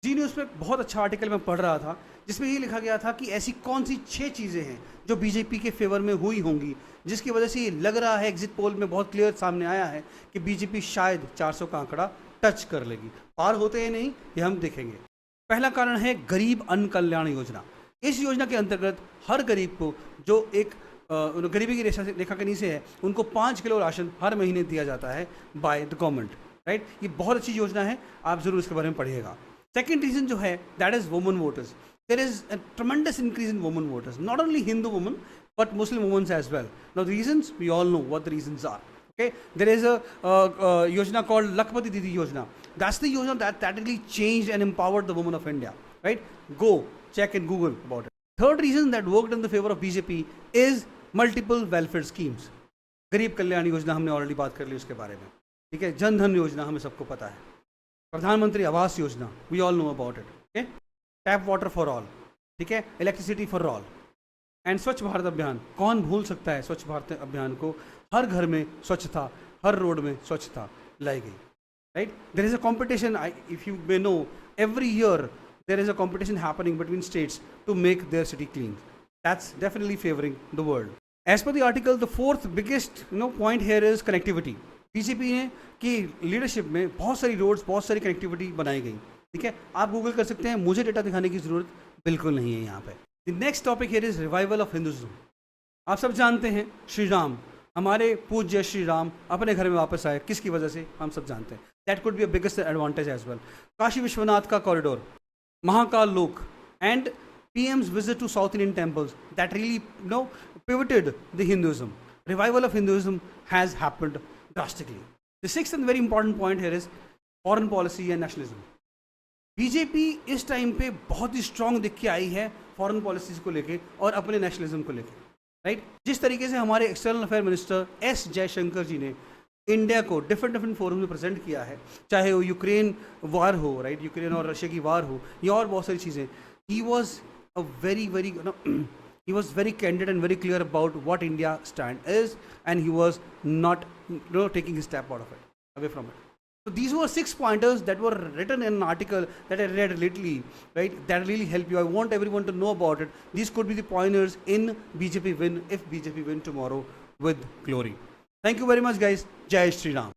जी news पे एक बहुत अच्छा आर्टिकल मैं पढ़ रहा था, जिसमें ये लिखा गया था कि ऐसी कौन सी 6 चीज़ें हैं जो बीजेपी के फेवर में हुई होंगी, जिसकी वजह से ये लग रहा है, एग्जिट पोल में बहुत क्लियर सामने आया है कि बीजेपी शायद 400 का आंकड़ा टच कर लेगी। पार होते हैं नहीं, ये हम देखेंगे। पहला कारण है गरीब अन्न कल्याण योजना। इस योजना के अंतर्गत हर गरीब को जो एक गरीबी की रेखा के नीचे है, उनको 5 किलो राशन हर महीने दिया जाता है बाय द गवर्नमेंट। राइट, ये बहुत अच्छी योजना है, आप ज़रूर इसके बारे में पढ़िएगा। सेकेंड रीजन जो है, that is woman voters. There is a tremendous increase in woman voters, not only Hindu woman but Muslim women as well. Now the reasons, we all know what the reasons are. Okay, there is a yojana called Lakshmati Didi Yojana. That's the yojana that really changed and empowered the women of India. Right? Go check in Google about it. Third reason that worked in the favor of BJP is multiple welfare schemes. गरीब कल्याण योजना हमने already बात कर ली उसके बारे में, ठीक है। जन धन योजना हमें सबको पता है। प्रधानमंत्री आवास योजना, we all know about it. Okay, tap water for all, ठीक है, इलेक्ट्रिसिटी फॉर ऑल, एंड स्वच्छ भारत अभियान। कौन भूल सकता है स्वच्छ भारत अभियान को? हर घर में स्वच्छता, हर रोड में स्वच्छता लाई गई। Right, there is a competition, if you may know, every year there is a competition happening between states to make their city clean. That's definitely favouring the world. As per the article, the fourth biggest point here is connectivity. BJP ने की leadership में बहुत सारी roads, बहुत सारी connectivity बनाई गई, ठीक है। आप गूगल कर सकते हैं, मुझे डेटा दिखाने की जरूरत बिल्कुल नहीं है यहाँ पे। The next topic here is revival of Hinduism. आप सब जानते हैं, श्री राम, हमारे पूज्य श्री राम अपने घर में वापस आए, किसकी वजह से हम सब जानते हैं। That could be a biggest advantage as well. Kashi Vishwanath का corridor, Mahakal Lok, and PM's visit to South Indian temples, that really pivoted the Hinduism. Revival of Hinduism has happened drastically. The sixth and very important point here is foreign policy and nationalism. BJP इस time पे बहुत ही strong दिख के आई है foreign policies को लेके और अपने नेशनलिज्म को लेके। राइट, जिस तरीके से हमारे external affair minister S Jaishankar ji ने इंडिया को डिफरेंट फोरम में प्रेजेंट किया है, चाहे वो यूक्रेन वार हो, राइट, यूक्रेन और रशिया की वार हो, या और बहुत सारी चीज़ें, he was a very he was very candid and very clear about what India stand is, and he was not taking his step out of it, away from it. So these were 6 pointers that were written in an article that I read lately, right, that really help you. I want everyone to know about it. These could be the pointers in BJP win, if BJP win tomorrow with glory. Thank you very much guys. Jai Shri Ram.